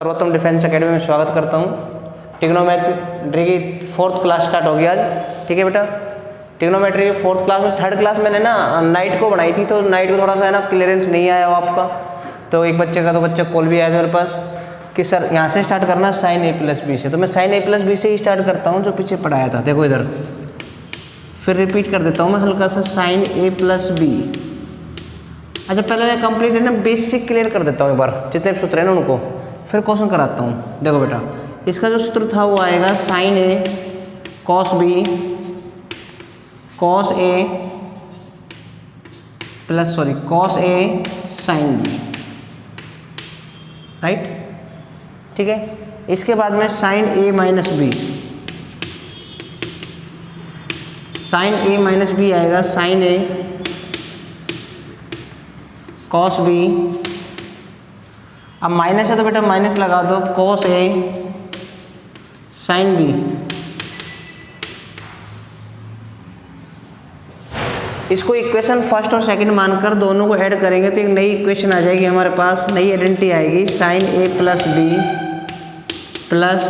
सर्वोत्तम defence academy में स्वागत करता हूँ। ट्रिग्नोमेट्री की 4th क्लास स्टार्ट होगी आज। ठीक है बेटा, ट्रिग्नोमेट्री की 4th क्लास में 3rd क्लास मैंने ना नाइट को बनाई थी, तो नाइट को थोड़ा सा है ना क्लियरेंस नहीं आया हो आपका, तो एक बच्चे का कॉल भी आया था मेरे पास कि सर यहाँ से स्टार्ट करना साइन ए प्लस बी से। तो मैं साइन ए प्लस बी से ही स्टार्ट करता हूँ जो पीछे पढ़ाया था। देखो इधर फिर रिपीट कर देता हूँ मैं हल्का सा, साइन ए प्लस बी। अच्छा पहले मैं कंप्लीट है ना बेसिक क्लियर कर देता हूँ एक बार, जितने सूत्र हैं ना उनको, फिर क्वेश्चन कराता हूँ। देखो बेटा, इसका जो सूत्र था वो आएगा sign A cos B cos A plus cos A sine B, right. ठीक है, इसके बाद में sign A minus B, sign A minus B आएगा साइन ए कॉस बी। अब माइनस है तो बेटा माइनस लगा दो, कॉस ए साइन बी। इसको इक्वेशन फर्स्ट और सेकंड मानकर दोनों को ऐड करेंगे तो एक नई इक्वेशन आ जाएगी हमारे पास, नई आइडेंटिटी आएगी, sine A plus B plus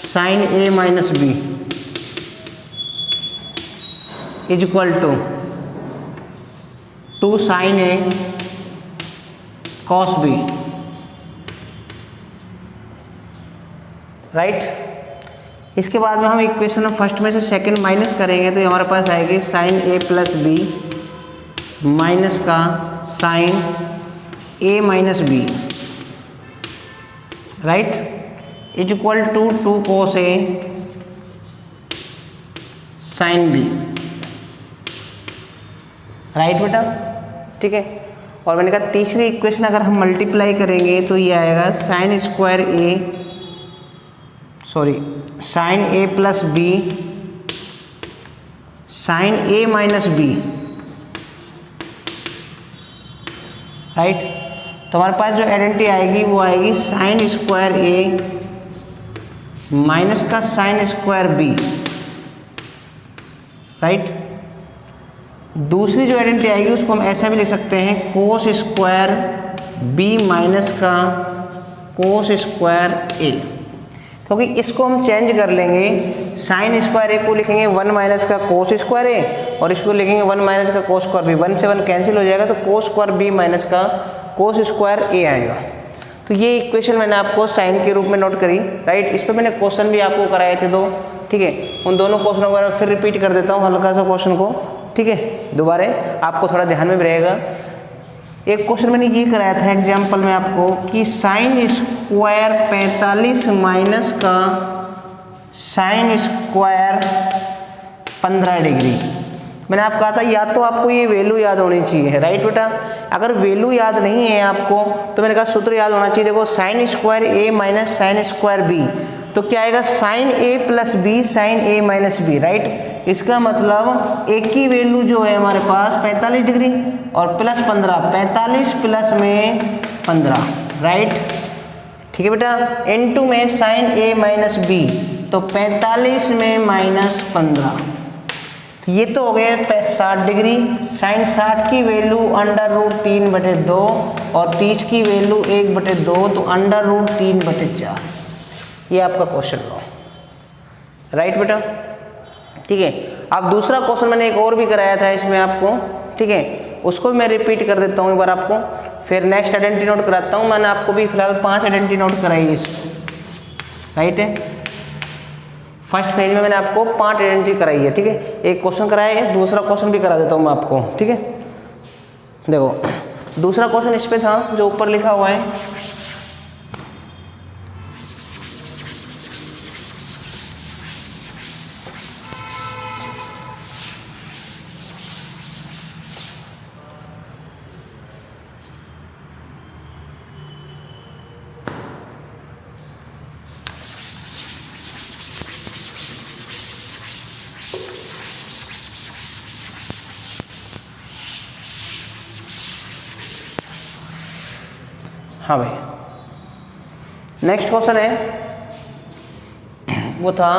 sine A minus B is equal to 2 sine A cos B, right. इसके बाद में हम इक्वेशन फर्स्ट में से सेकंड माइनस करेंगे तो हमारे पास आएगी sine A plus B minus का sine A minus B, right, is equal to 2 cos A sine B, right बेटा। ठीक है, और मैंने कहा तीसरी इक्वेशन अगर हम मल्टीप्लाई करेंगे तो ये आएगा sine square A sign A plus B sign A minus B, right. तो हमारे पास जो आइडेंटिटी आएगी वो आएगी साइन स्क्वायर ए माइनस का साइन स्क्वायर बी, राइट। दूसरी जो आइडेंटिटी आएगी उसको हम ऐसा भी लिख सकते हैं, कोस स्क्वायर बी माइनस का कोस स्क्वायर ए, क्योंकि इसको हम चेंज कर लेंगे। साइन स्क्वायर ए को लिखेंगे 1 माइनस का कोस स्क्वायर ए और इसको लिखेंगे 1 माइनस का कोस स्क्वायर बी, 1 से 1 कैंसिल हो जाएगा तो कोस स्क्वायर बी माइनस का कोस स्क्वायर ए आएगा। तो ये इक्वेशन मैंने आपको साइन के रूप में नोट करी, राइट। इस पर मैंने क्वेश्चन भी आपको कराए थे 2, ठीक है। उन दोनों क्वेश्चनों को फिर रिपीट कर देता हूँ हल्का सा क्वेश्चन को, ठीक है, दोबारा आपको थोड़ा ध्यान में भी रहेगा। एक क्वेश्चन मैंने ये कराया था एग्जाम्पल में आपको कि साइन स्क्वायर 45 माइनस का साइन स्क्वायर 15 डिग्री। मैंने आपको कहा था या तो आपको ये वैल्यू याद होनी चाहिए, राइट बेटा। अगर वैल्यू याद नहीं है आपको तो मैंने कहा सूत्र याद होना चाहिए। देखो साइन स्क्वायर ए माइनस साइन स्क्वायर बी, तो क्या आएगा sign A plus B sign A minus B, right. इसका मतलब एक की वैल्यू जो है हमारे पास 45 डिग्री और प्लस 15, 45 प्लस में 15, राइट। ठीक है बेटा, इनटू में साइन ए माइनस बी, तो 45 में माइनस 15, तो ये तो हो गया 60 डिग्री। साइन 60 की वैल्यू √3/2 और 30 की वैल्यू 1/2, तो √3/4। ये आपका क्वेश्चन लो, राइट बेटा। ठीक है, अब दूसरा क्वेश्चन मैंने एक और भी कराया था इसमें आपको, ठीक है, उसको मैं रिपीट कर देता हूँ एक बार आपको, फिर नेक्स्ट आइडेंटिटी नोट कराता हूँ। मैंने आपको भी फिलहाल 5 आइडेंटिटी नोट कराई है, राइट है। फर्स्ट पेज में मैंने आपको 5 आइडेंटिटी कराई है, ठीक है। एक क्वेश्चन कराया है, दूसरा क्वेश्चन भी करा देता हूँ मैं आपको, ठीक है। देखो दूसरा क्वेश्चन इस पे था जो ऊपर लिखा हुआ है, हाँ भाई। नेक्स्ट क्वेश्चन है, वो था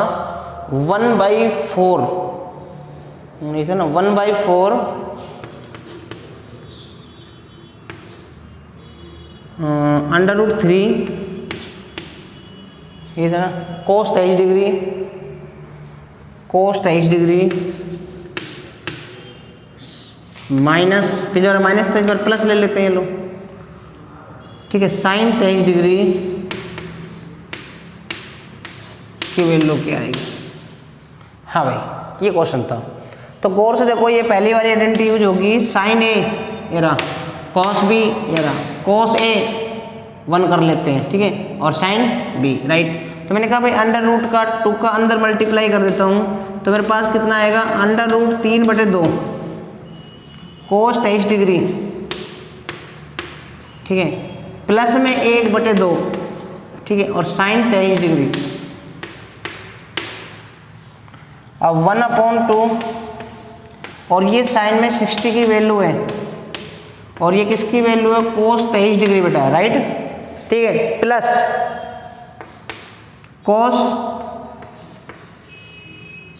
1/4, ना 1/4 √3 ये था ना कोस 23 डिग्री, कोस 23 डिग्री माइनस, फिर जब माइनस 23 पर प्लस ले लेते हैं लोग, ठीक है, साइन 23 डिग्री की वैल्यू क्या आएगी। हाँ भाई ये क्वेश्चन था, तो गौर से देखो ये पहली वाली आइडेंटिटी यूज होगी, साइन ए ये रहा, कॉस बी ये रहा, कॉस ए 1 कर लेते हैं, ठीक है, और साइन बी, राइट। तो मैंने कहा भाई अंडर रूट का 2 का अंदर मल्टीप्लाई कर देता हूँ, तो मेरे पास कितना आएगा, अंडर रूट 3/2 कोस 23 डिग्री, ठीक है, प्लस में 1/2, ठीक है, और साइन 23 डिग्री। अब 1/2 और ये साइन में 60 की वैल्यू है और ये किसकी वैल्यू है, कोस 23 डिग्री बेटा, राइट, ठीक है, प्लस कोस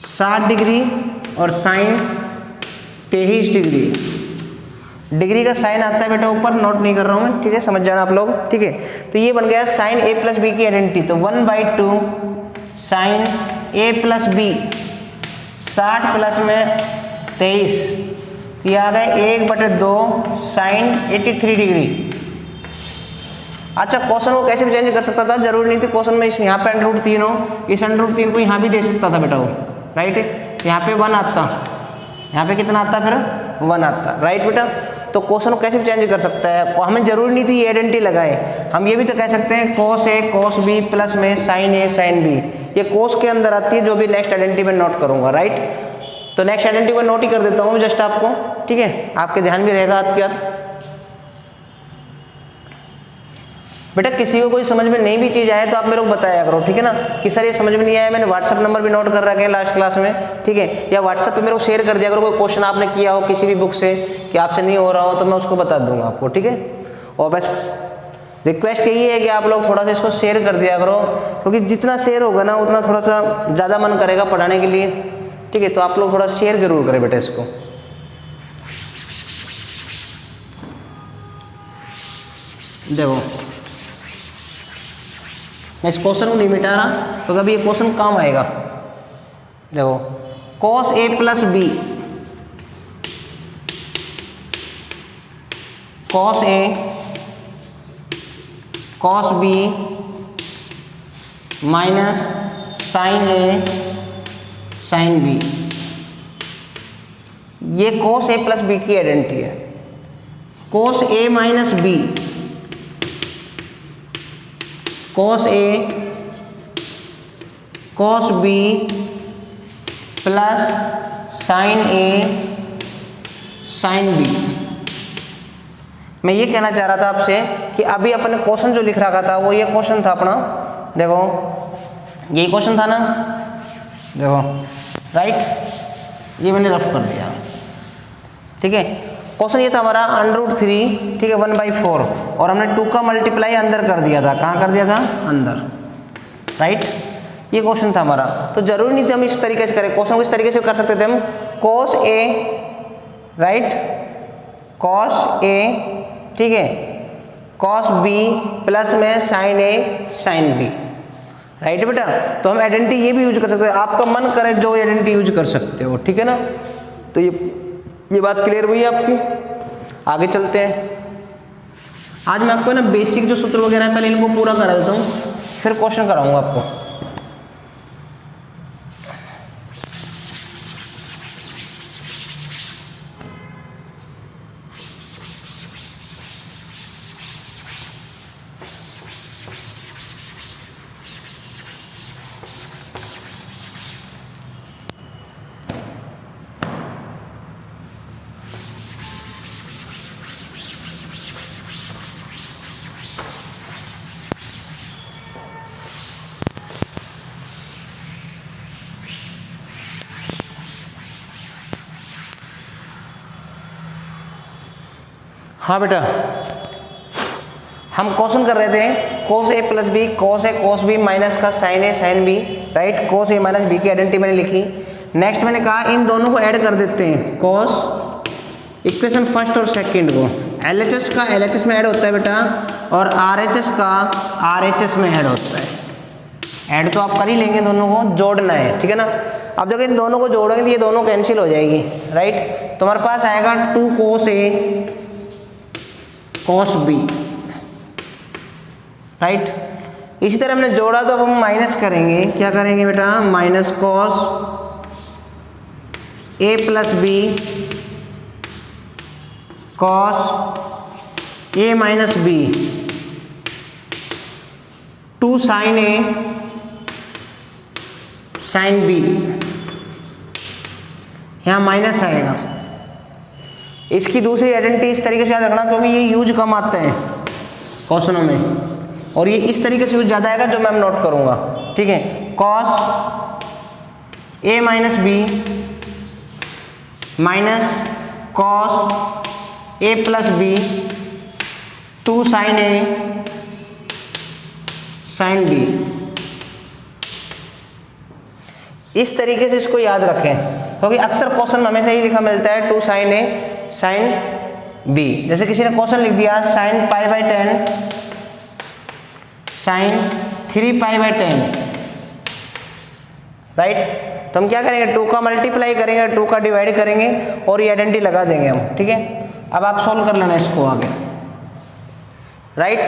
60 डिग्री और साइन 23 डिग्री। डिग्री का साइन आता है बेटा ऊपर, नोट नहीं कर रहा हूँ मैं, ठीक है, समझ जाना आप लोग, ठीक है। तो ये बन गया साइन a प्लस बी की आइडेंटिटी, तो 1/2 sine a plus B, 60 plus में 23, ये आ गए 1/2 साइन 83 डिग्री। अच्छा क्वेश्चन को कैसे भी चेंज कर सकता था, जरूरी नहीं थी क्वेश्चन में इसमें यहाँ पे अंडर रूट 3 हो, इस अंडर रूट 3 को यहाँ भी दे सकता था बेटा वो, राइट, यहाँ पे 1 आता, यहाँ पे कितना आता फिर 1 आता, राइट बेटा। तो क्वेश्चन को कैसे भी चेंज कर सकता है, हमें जरूरी नहीं थी ये आइडेंटिटी लगाए, हम ये भी तो कह सकते हैं कोस ए कोस बी प्लस में साइन ए साइन बी, ये कोस के अंदर आती है, जो भी नेक्स्ट आइडेंटिटी में नोट करूंगा, राइट। तो नेक्स्ट आइडेंटिटी में नोट ही कर देता हूँ जस्ट आपको, ठीक है, आपके ध्यान भी रहेगा हाथ के हाथ। बेटा किसी को कोई समझ में नहीं भी चीज़ आए तो आप मेरे को बताया करो, ठीक है ना, कि सर ये समझ में नहीं आया, मैंने व्हाट्सअप नंबर भी नोट कर रखे हैं लास्ट क्लास में, ठीक है, या व्हाट्सअप पे मेरे को शेयर कर दिया करो, कोई क्वेश्चन आपने किया हो किसी भी बुक से कि आपसे नहीं हो रहा हो तो मैं उसको बता दूंगा आपको, ठीक है। और बस रिक्वेस्ट यही है कि आप लोग थोड़ा सा इसको शेयर कर दिया करो, क्योंकि जितना शेयर होगा ना उतना थोड़ा सा ज़्यादा मन करेगा पढ़ाने के लिए, ठीक है। तो आप लोग थोड़ा शेयर जरूर करें बेटा इसको। देखो मैं इस क्वेश्चन को नहीं मिटा रहा तो कभी ये क्वेश्चन काम आएगा। देखो cos a plus B, cos a cos b minus sine a sine b, ये cos a प्लस बी की आइडेंटिटी है। cos a minus B, cos a cos b plus sine a sine b। मैं ये कहना चाह रहा था आपसे कि अभी अपने क्वेश्चन जो लिख रखा था वो ये क्वेश्चन था अपना, देखो यही क्वेश्चन था ना, देखो राइट, ये मैंने रफ कर दिया, ठीक है। क्वेश्चन ये था हमारा अंडर रूट 3, ठीक है, 1/4 और हमने 2 का मल्टीप्लाई अंदर कर दिया था, कहाँ कर दिया था, अंदर, राइट, ये क्वेश्चन था हमारा। तो जरूरी नहीं था हम इस तरीके से करें, क्वेश्चन को इस तरीके से कर सकते थे हम, cos a, right, cos a, ठीक है, cos b प्लस में sin a sin b, right बेटा। तो हम आइडेंटिटी ये भी यूज कर सकते हैं, आपका मन करे जो आइडेंटिटी यूज कर सकते हो, ठीक है ना। तो ये बात क्लियर हुई आपकी, आगे चलते हैं। आज मैं आपको ना बेसिक जो सूत्र वगैरह है पहले इनको पूरा करा देता हूँ, फिर क्वेश्चन कराऊंगा आपको। हाँ बेटा, हम क्वेश्चन कर रहे थे cos a plus B, cos a cos b minus का sin a sin b, right, cos a minus b की आइडेंटिटी मैंने लिखी। नेक्स्ट मैंने कहा इन दोनों को ऐड कर देते हैं, cos इक्वेशन फर्स्ट और सेकंड को, LHS का LHS में ऐड होता है बेटा और RHS का RHS में ऐड होता है, ऐड तो आप कर ही लेंगे, दोनों को जोड़ना है, ठीक है ना। अब देखो इन दोनों को जोड़ेंगे तो ये दोनों कैंसिल हो जाएगी, राइट। तो हमारे पास आएगा 2 cos A cos B, right. इसी तरह हमने जोड़ा तो अब हम माइनस करेंगे, क्या करेंगे बेटा, minus cos A plus B cos A minus B 2 sin A sin B, यहाँ माइनस आएगा। इसकी दूसरी आइडेंटिटी इस तरीके से याद रखना, क्योंकि ये यूज कम आते हैं क्वेश्चनों में, और ये इस तरीके से यूज ज़्यादा आएगा जो मैं नोट करूँगा, ठीक है। cos A minus B minus cos A plus B 2 sin A sin B, इस तरीके से इसको याद रखें, क्योंकि अक्सर क्वेश्चन में हमेशा ही लिखा मिलता है 2 sin A sin B। जैसे किसी ने क्वेश्चन लिख दिया sin pi by 10 sin 3 pi by 10, right. तो हम क्या करेंगे, 2 का मल्टीप्लाई करेंगे, 2 का डिवाइड करेंगे और ये आइडेंटिटी लगा देंगे हम, ठीक है। अब आप सॉल्व कर लेना इसको आगे, राइट।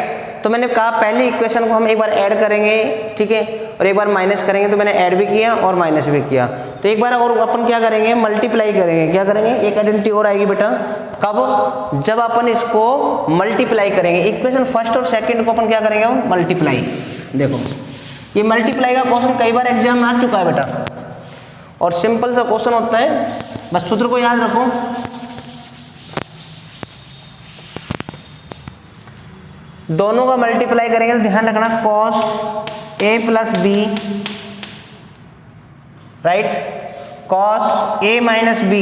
तो मैंने कहा पहले इक्वेशन को हम एक बार ऐड करेंगे, ठीक है, और एक बार माइनस करेंगे, तो मैंने ऐड भी किया और माइनस भी किया। तो एक बार और अपन क्या करेंगे, मल्टीप्लाई करेंगे। क्या करेंगे, एक आइडेंटिटी और आएगी बेटा, कब, जब अपन इसको मल्टीप्लाई करेंगे। इक्वेशन फर्स्ट और सेकंड को अपन क्या करेंगे, मल्टीप्लाई। देखो ये मल्टीप्लाई का क्वेश्चन कई बार एग्जाम में आ चुका है बेटा, और सिंपल सा क्वेश्चन होता है, बस सूत्र को याद रखो। दोनों का मल्टीप्लाई करेंगे तो ध्यान रखना cos A plus B, right, cos A minus B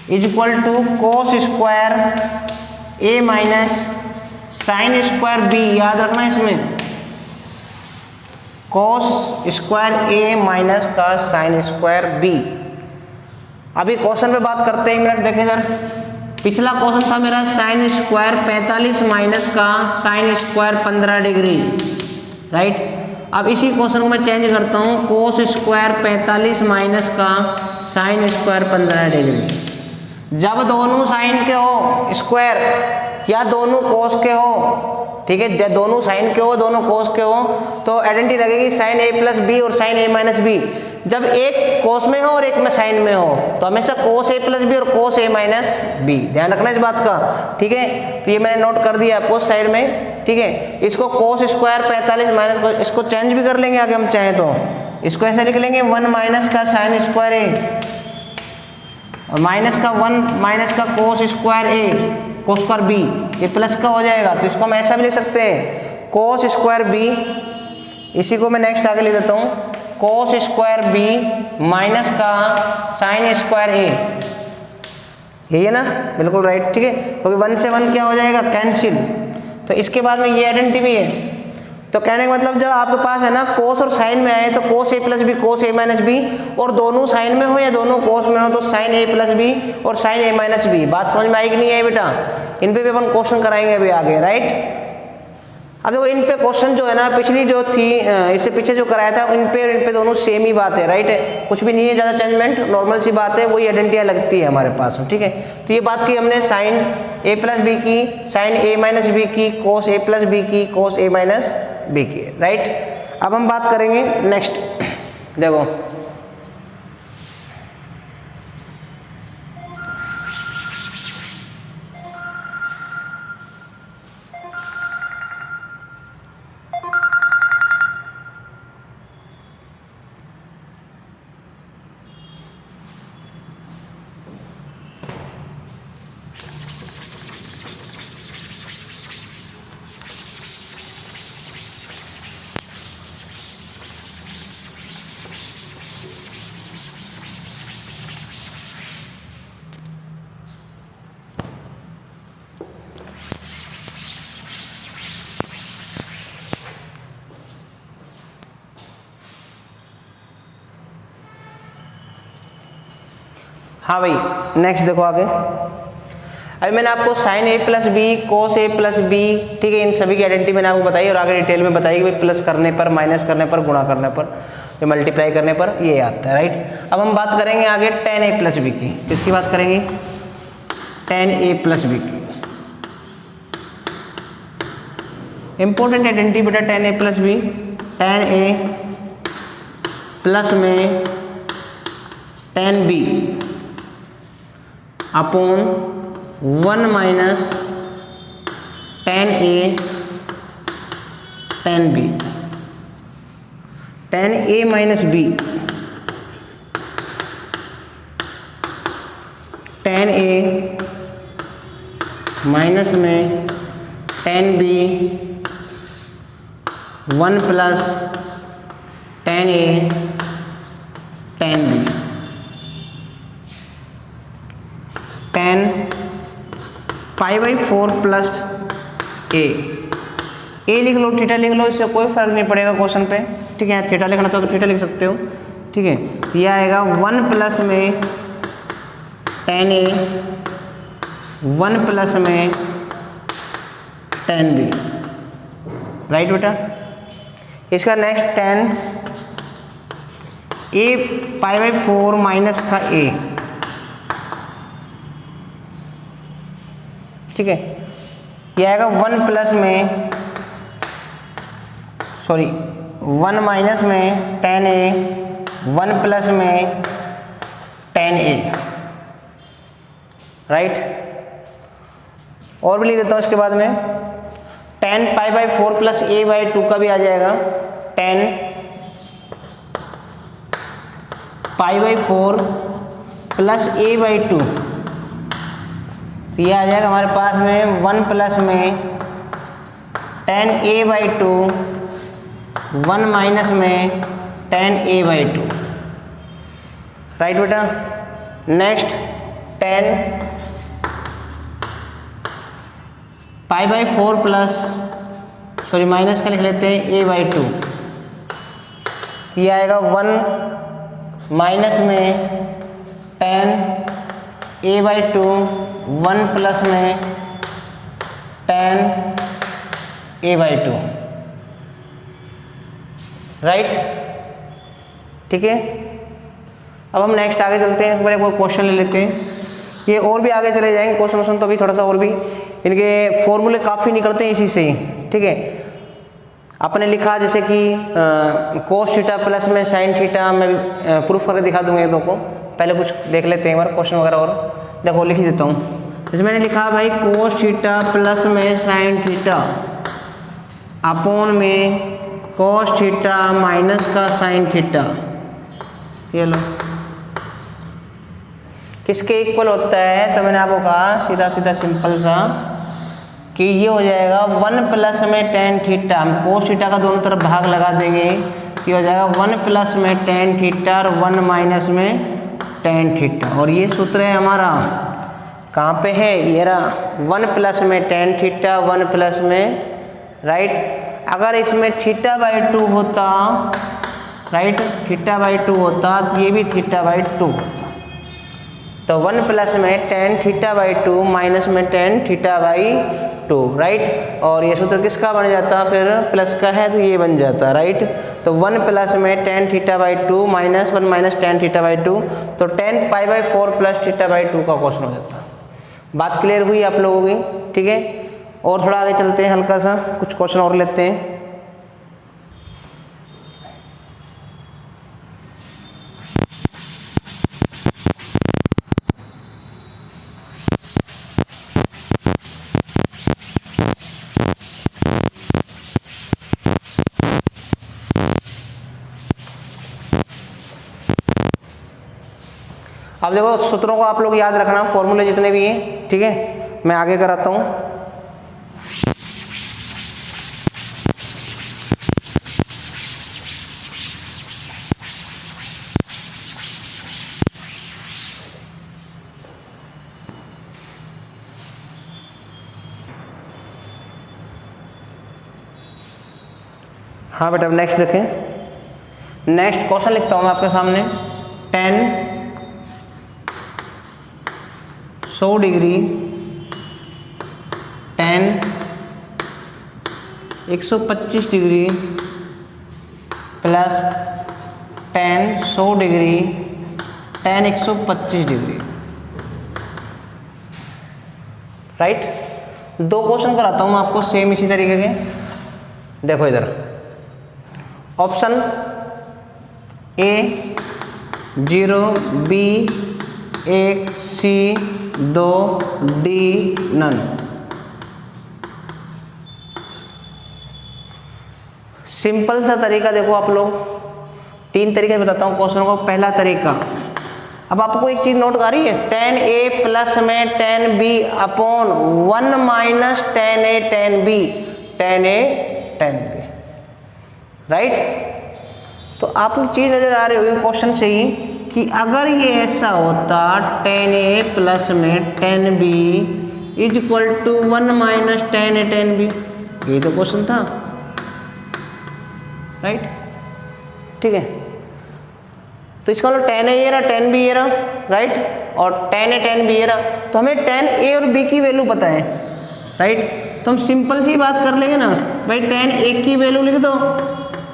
is equal to cos square A minus sine square B। याद रखना इसमें cos स्क्वायर A माइनस का साइन स्क्वायर B। अभी क्वेश्चन पे बात करते हैं, एक मिनट देखें इधर। पिछला क्वेश्चन था मेरा साइन स्क्वायर 45 माइनस का साइन स्क्वायर 15 डिग्री, राइट। अब इसी क्वेश्चन को मैं चेंज करता हूँ, कोस स्क्वायर 45 माइनस का साइन स्क्वायर 15 डिग्री। जब दोनों साइन के हो स्क्वायर या दोनों कोस के हो, ठीक है, दोनों साइन के हो दोनों कोस के हो, तो आइडेंटिटी लगेगी साइन A प्लस बी और साइन A माइनस बी। जब एक कोस में हो और एक में साइन में हो तो हमेशा कोस A प्लस बी और कोस A माइनस बी, ध्यान रखना इस बात का, ठीक है। तो ये मैंने नोट कर दिया आपको साइड में, ठीक है। इसको कोस स्क्वायर 45 माइनस को इसको चेंज भी कर लेंगे आगे हम चाहें तो। इसको ऐसे लिख लेंगे 1 माइनस का साइन स्क्वायर A और माइनस का 1 माइनस का cos square A cos square B, ये प्लस का हो जाएगा। तो इसको हम ऐसा भी लिख सकते हैं कोस स्क्वायर B, इसी को मैं नेक्स्ट आगे लिख देता हूँ कोस स्क्वायर B माइनस का साइन स्क्वायर A, यही है ना, बिल्कुल राइट, ठीक है। क्योंकि 1 से 1 क्या हो जाएगा, कैंसिल। तो इसके बाद में ये आइडेंटिटी भी है। तो कहने का मतलब जब आपके पास है ना कोस और साइन में आए तो cos A plus B cos A minus B, और दोनों साइन में हो या दोनों कोस में हो तो साइन A प्लस बी और साइन A माइनस बी। बात समझ में आई कि नहीं आई बेटा, इन पे भी अपन क्वेश्चन कराएंगे अभी आगे, राइट। अब देखो इन पे क्वेश्चन जो है ना पिछली जो थी इससे पीछे जो कराया था इन पे दोनों सेम ही बात है, राइट। कुछ भी नहीं है ज़्यादा चेंजमेंट, नॉर्मल सी बात है, वही आइडेंटिटी लगती है हमारे पास, ठीक है। तो ये बात की हमने साइन A प्लस बी की, साइन A माइनस बी की, कोस A प्लस बी की, कोस A माइनस बी की, राइट। अब हम बात करेंगे नेक्स्ट, देखो हाँ भाई नेक्स्ट देखो आगे। अभी मैंने आपको sign A plus B, cos A plus B, ठीक है, इन सभी की आइडेंटिटी मैंने आपको बताई और आगे डिटेल में बताई कि भाई प्लस करने पर, माइनस करने पर, गुणा करने पर, जो मल्टीप्लाई करने पर ये आता है, राइट। अब हम बात करेंगे आगे tan a प्लस बी की। किसकी बात करेंगे? tan a प्लस बी की। इंपॉर्टेंट आइडेंटिटी बेटा tan a plus B. tan a plus में tan b upon 1 minus tan a tan b। tan a minus b tan a minus में tan b 1 plus tan a tan b। tan pi by 4 plus a लिख लो, theta लिख लो, इससे कोई फर्क नहीं पड़ेगा question पे, ठीक है। थीटा लिखना चाहो तो थीटा लिख सकते हो, ठीक है। यह आएगा 1 प्लस में tan a 1 प्लस में tan b, राइट बेटा। इसका next tan a pi by 4 minus का a, ठीक है। यह आएगा 1 प्लस में 1 माइनस में tan a 1 प्लस में tan a, राइट। और भी लिख देता हूँ इसके बाद में tan pi by 4 plus a by 2 का भी आ जाएगा tan pi by 4 plus a by 2। ये आ जाएगा हमारे पास में 1 प्लस में tan a बाई 2 1 माइनस में tan a बाई 2, राइट बेटा। Next tan pi by 4 plus minus का लिख लेते हैं a बाई 2। ये आएगा 1 माइनस में tan a बाई 2 1 प्लस में tan a बाई 2, राइट, ठीक है। अब हम नेक्स्ट आगे चलते हैं, पहले कोई क्वेश्चन ले लेते हैं। ये और भी आगे चले जाएंगे क्वेश्चन तो अभी थोड़ा सा और भी इनके फॉर्मूले काफ़ी निकलते हैं इसी से ही, ठीक है। आपने लिखा जैसे कि कोस थीटा प्लस में साइन थीटा, मैं प्रूफ करके दिखा दूंगा ये दो को। पहले कुछ देख लेते हैं एक बार क्वेश्चन वगैरह, और देखो लिख देता हूँ। जैसे मैंने लिखा भाई कोस थीटा प्लस में साइन थीटा अपॉन में कोस थीटा माइनस का साइन थीटा, ये लो किसके इक्वल होता है? तो मैंने आपको कहा सीधा सीधा सिंपल सा कि ये हो जाएगा 1 प्लस में tan थीटा, हम कोस थीटा का दोनों तरफ भाग लगा देंगे, ये हो जाएगा 1 प्लस में tan थीटा और 1 माइनस में tan थीटा। और ये सूत्र है हमारा, कहाँ पे है? ये रहा 1 प्लस में tan थीटा 1 प्लस में, राइट। अगर इसमें थीटा बाई 2 होता, राइट, थीटा बाई 2 होता तो ये भी थीटा बाई 2 होता। तो 1 प्लस में tan थीटा बाई 2 माइनस में tan थीटा बाई 2, राइट। और ये सूत्र किसका बन जाता? फिर प्लस का है तो ये बन जाता, राइट। तो 1 प्लस में tan theta by 2 minus 1 minus tan theta by 2, तो tan pi by 4 plus theta by 2 का क्वेश्चन हो जाता। बात क्लियर हुई आप लोगों की, ठीक है। और थोड़ा आगे चलते हैं, हल्का सा कुछ क्वेश्चन और लेते हैं। अब देखो सूत्रों को आप लोग याद रखना, फॉर्मूले जितने भी हैं, ठीक है। मैं आगे कराता हूँ। हाँ बेटा, नेक्स्ट देखें। नेक्स्ट क्वेश्चन लिखता हूँ मैं आपके सामने। tan 100 degree 125 degree plus tan 100 degree tan 125 degree, right. दो क्वेश्चन कराता हूँ मैं आपको सेम इसी तरीके के। देखो इधर option A 0, B 1, C 2, D none. Simple सा तरीका देखो आप लोग, 3 तरीके बताता हूँ क्वेश्चन को। पहला तरीका, अब आपको एक चीज नोट आ रही है, tan a प्लस में tan b upon 1 minus tan a tan b, tan a tan b, right. तो आपको चीज नजर आ रही होगी क्वेश्चन से ही कि अगर ये ऐसा होता tan a प्लस में tan b is equal to 1 minus tan a tan b, यही तो क्वेश्चन था, राइट। ठीक है, तो इसका मतलब tan a ये रहा, tan b ये रहा, राइट, और tan a tan b ये रहा। तो हमें tan a और b की वैल्यू पता है, राइट। तो हम सिंपल सी बात कर लेंगे ना भाई, tan a की वैल्यू लिख दो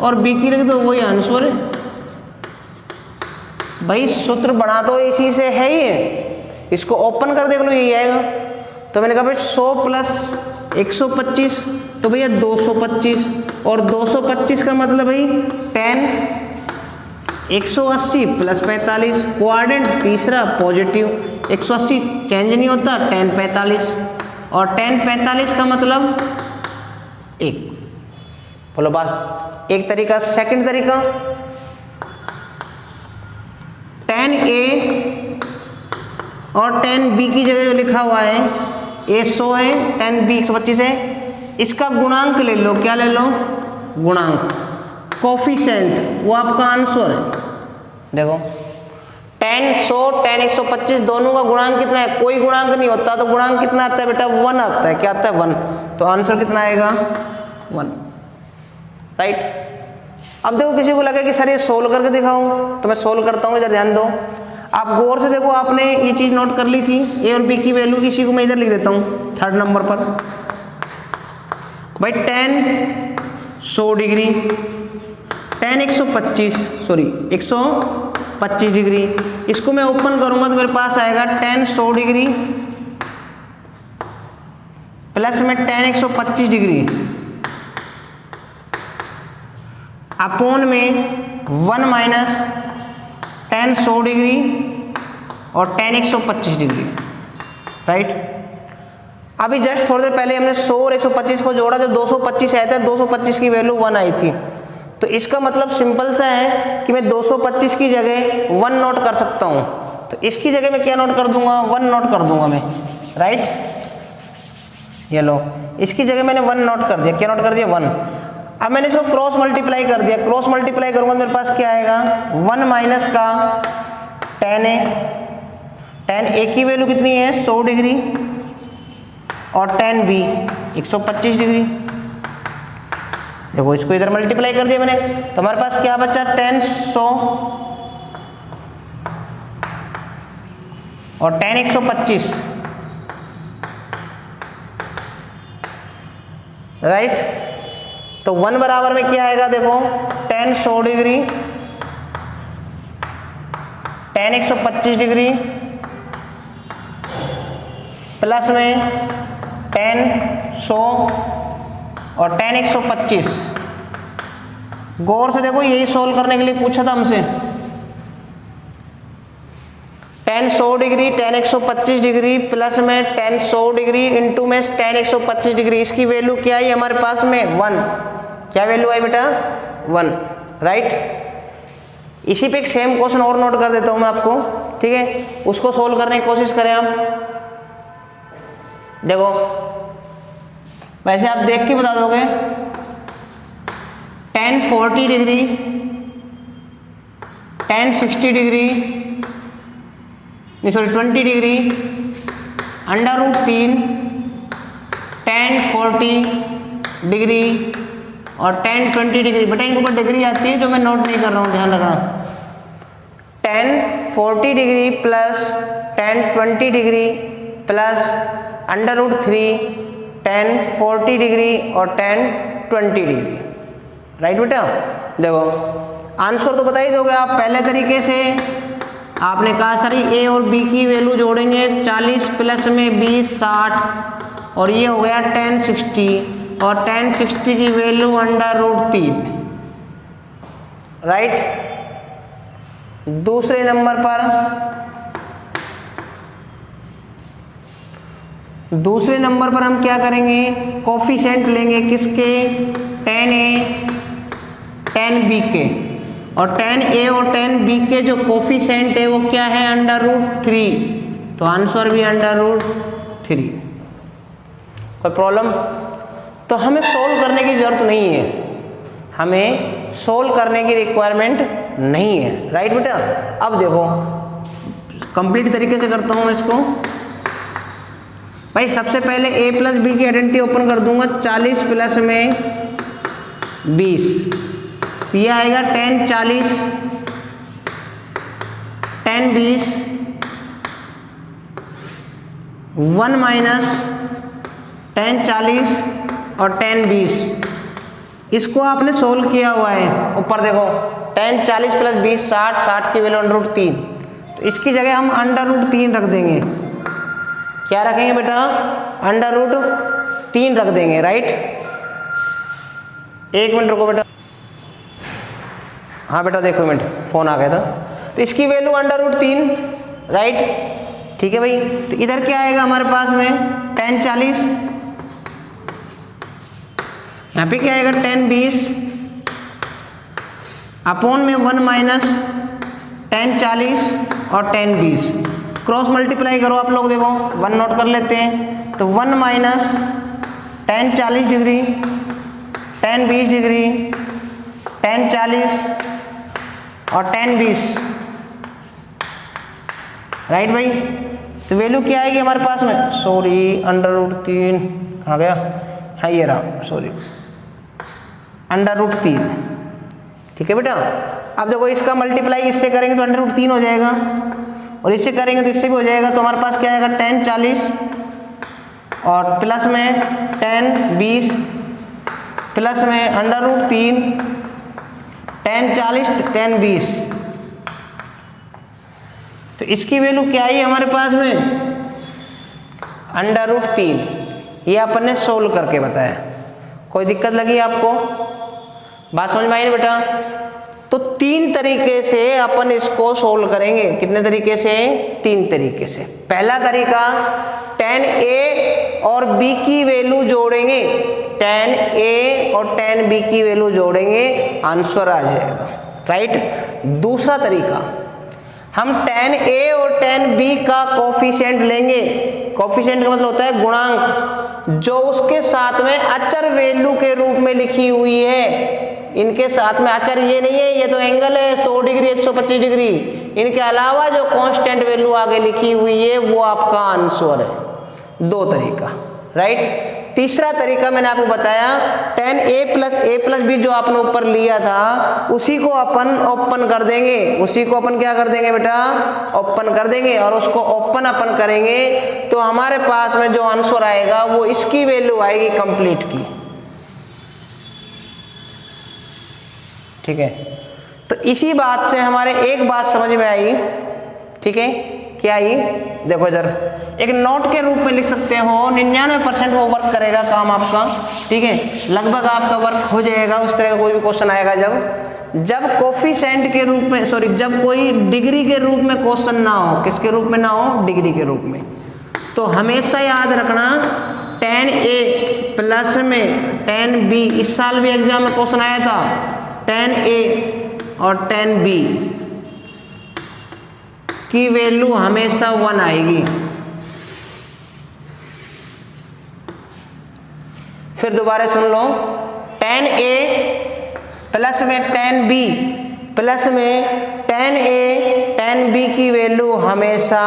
और b की लिख दो, वही आंसर है भाई। सूत्र बना दो इसी से है ये, इसको ओपन कर देख लो, यही आएगा। तो मैंने कहा भाई 100 प्लस 125 तो भैया 225, और 225 का मतलब भाई tan 180 प्लस 45, क्वाड्रेंट तीसरा पॉजिटिव, 180 चेंज नहीं होता, tan 45, और tan 45 का मतलब 1। बोलो बात, एक तरीका। सेकंड तरीका, tan a और tan b की जगह जो लिखा हुआ है, a 100 है, tan b 125 है, इसका गुणांक ले लो। क्या ले लो? गुणांक, कोफिशिएंट, वो आपका आंसर है। देखो tan 100 tan 125 दोनों का गुणांक कितना है? कोई गुणांक नहीं होता, तो गुणांक कितना आता है बेटा? 1 आता है। क्या आता है? 1। तो आंसर कितना आएगा? 1, राइट। अब देखो किसी को लगे कि सर ये सोल्व करके दिखाऊं, तो मैं सोल्व करता हूं, इधर ध्यान दो। आप गौर से देखो, आपने ये चीज नोट कर ली थी, ए और बी की वैल्यू। इसी को मैं इधर लिख देता हूं 3rd नंबर पर। भाई tan 100 डिग्री, tan 125 डिग्री, इसको मैं ओपन करूंगा तो मेरे पास आएगा tan 100 डिग्री प्लस में tan 125 डिग्री अपोन में 1 माइनस tan 100 डिग्री और tan 125 डिग्री, राइट। अभी जस्ट थोड़ी देर पहले हमने 100 और 125 को जोड़ा, जब 225 आया था, 225 की वैल्यू 1 आई थी। तो इसका मतलब सिंपल सा है कि मैं 225 की जगह 1 नोट कर सकता हूं। तो इसकी जगह मैं क्या नोट कर दूंगा? 1 नोट कर दूंगा मैं, राइट। ये लो, इसकी जगह मैंने 1 नोट कर दिया। क्या नोट कर दिया? 1। अब मैंने इसको क्रॉस मल्टीप्लाई कर दिया। क्रॉस मल्टीप्लाई करूंगा तो मेरे पास क्या आएगा? 1 माइनस का tan a। tan a की वैल्यू कितनी है? 100 डिग्री, और tan b 125 डिग्री। देखो इसको इधर मल्टीप्लाई कर दिया मैंने, तो हमारे पास क्या बचा? tan 100 और tan 125, राइट। तो 1 बराबर में क्या आएगा? देखो tan 100 degree, tan 125 degree plus में tan 100 और tan 125। गौर से देखो, यही सोल्व करने के लिए पूछा था हमसे। tan 100 degree, tan 125 degree plus में tan 100 डिग्री इंटू में tan 125 डिग्री, इसकी वैल्यू क्या आई हमारे पास में? 1। क्या वैल्यू आई बेटा? 1, राइट। इसी पे एक सेम क्वेश्चन और नोट कर देता हूं मैं आपको, ठीक है। उसको सोल्व करने की कोशिश करें आप। देखो वैसे आप देख के बता दोगे। tan 40 डिग्री, tan 60 डिग्री, नहीं सॉरी 20 डिग्री, √3 tan 40 डिग्री और tan 20 डिग्री। बेटा इनके ऊपर डिग्री आती है जो मैं नोट नहीं कर रहा हूँ, ध्यान रखना। tan 40 degree plus tan 20 degree plus √3 tan 40 degree और tan 20 डिग्री। राइट बेटा, देखो आंसर तो बता ही दोगे आप पहले तरीके से। आपने कहा सर ए और बी की वैल्यू जोड़ेंगे 40 प्लस में 20 60 और ये हो गया 10 60 और 10 60 की वैल्यू √3। राइट, दूसरे नंबर पर हम क्या करेंगे, कोफिशिएंट लेंगे किसके, 10a 10b के, और 10a और 10b के जो कोफिशिएंट है वो क्या है, √3, तो आंसर भी √3। कोई प्रॉब्लम? तो हमें सोल्व करने की जरूरत नहीं है, हमें सोल्व करने की रिक्वायरमेंट नहीं है। राइट बेटा, अब देखो कंप्लीट तरीके से करता हूं मैं इसको। भाई सबसे पहले a प्लस बी की आइडेंटिटी ओपन कर दूंगा, 40 प्लस में 20, तो ये आएगा 10 40 10 20 1 माइनस 10 40 और 10 20। इसको आपने सोल्व किया हुआ है, ऊपर देखो 10 40 प्लस 20 60 60 की वैल्यू √3, तो इसकी जगह हम √3 रख देंगे। क्या रखेंगे बेटा, √3 रख देंगे। राइट, एक मिनट रुको बेटा, हाँ बेटा देखो मिनट फोन आ गया था, तो इसकी वैल्यू √3। राइट, ठीक है भाई, तो इधर क्या आएगा हमारे पास में 10 40, यहाँ पे क्या आएगा 10 20 अपॉन में 1 माइनस 10 40 और 10 20, क्रॉस मल्टीप्लाई करो आप लोग, देखो 1 नोट कर लेते हैं, तो 1 माइनस 10 40 डिग्री 10 20 डिग्री 10 40 और 10 20। राइट भाई, तो वैल्यू क्या आएगी हमारे पास में, सॉरी √3 आ गया, हाँ ये रहा, सॉरी √3। ठीक है बेटा, अब देखो इसका मल्टीप्लाई इससे करेंगे तो √3 हो जाएगा, और इससे करेंगे तो इससे भी हो जाएगा, तो हमारे पास क्या आएगा 10 40 और प्लस में 10 20 प्लस में √3 10 40 10 20, तो इसकी वैल्यू क्या आई हमारे पास में √3। ये अपन ने सोल्व करके बताया। कोई दिक्कत लगी आपको, बात समझ में आई ना बेटा? तो 3 तरीके से अपन इसको सोल्व करेंगे। कितने तरीके से? 3 तरीके से। पहला तरीका 10a और b की वैल्यू जोड़ेंगे, 10a और 10b की वैल्यू जोड़ेंगे, आंसर आ जाएगा। राइट, दूसरा तरीका हम 10a और 10b का कोफिशिएंट लेंगे। कोफिशिएंट का मतलब होता है गुणांक, जो उसके साथ में अचर वैल्यू के रूप में लिखी हुई है। इनके साथ में अचर ये नहीं है, ये तो एंगल है 100 डिग्री 125 डिग्री, इनके अलावा जो कांस्टेंट वैल्यू आगे लिखी हुई है वो आपका आंसर है। 2 तरीका। राइट, तीसरा तरीका मैंने आपको बताया 10a plus a plus b जो आपने ऊपर लिया था उसी को अपन ओपन कर देंगे। उसी को अपन क्या कर देंगे बेटा? ओपन कर देंगे, और उसको ओपन अपन करेंगे तो हमारे पास में जो आंसर आएगा वो इसकी वैल्यू आएगी कंप्लीट की। ठीक है, तो इसी बात से हमारे एक बात समझ में आई। ठीक है, क्या आई? देखो इधर एक नोट के रूप में लिख सकते हो, 99% वो वर्क करेगा काम आपका। ठीक है, लगभग आपका वर्क हो जाएगा। उस तरह का कोई भी क्वेश्चन आएगा जब कोफिशिएंट के रूप में, सॉरी, जब कोई डिग्री के रूप में क्वेश्चन ना हो, किसके रूप में ना हो? डिग्री के रूप में। तो हमेशा याद रखना 10a प्लस में 10b, इस साल भी एग्जाम में क्वेश्चन आया था, 10a और 10b की वैल्यू हमेशा 1 आएगी। फिर दोबारा सुन लो, 10a प्लस में 10b प्लस में 10a 10b की वैल्यू हमेशा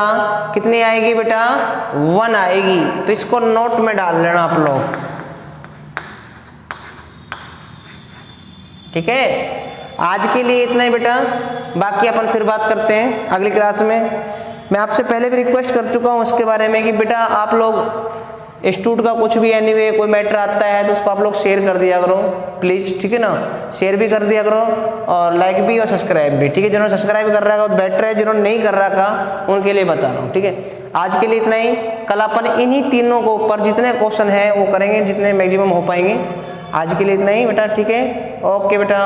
कितनी आएगी बेटा? 1 आएगी। तो इसको नोट में डाल लेना आप लोग। ठीक है, आज के लिए इतना ही बेटा, बाकी अपन फिर बात करते हैं अगली क्लास में। मैं आपसे पहले भी रिक्वेस्ट कर चुका हूँ उसके बारे में कि बेटा आप लोग इंस्टीट्यूट का कुछ भी एनीवे कोई मैटर आता है तो उसको आप लोग शेयर कर दिया करो प्लीज, ठीक है ना, शेयर भी कर दिया करो और लाइक भी और सब्सक्राइब भी, ठीक है। जिन्होंने सब्सक्राइब कर रखा तो बेटर है, जिन्होंने नहीं कर रखा उनके लिए बता रहा हूँ, ठीक है। आज के लिए इतना ही, कल अपन इन्हीं तीनों को ऊपर जितने क्वेश्चन है वो करेंगे, जितने मैक्सिमम हो पाएंगे। आज के लिए इतना ही बेटा, ठीक है, ओके बेटा।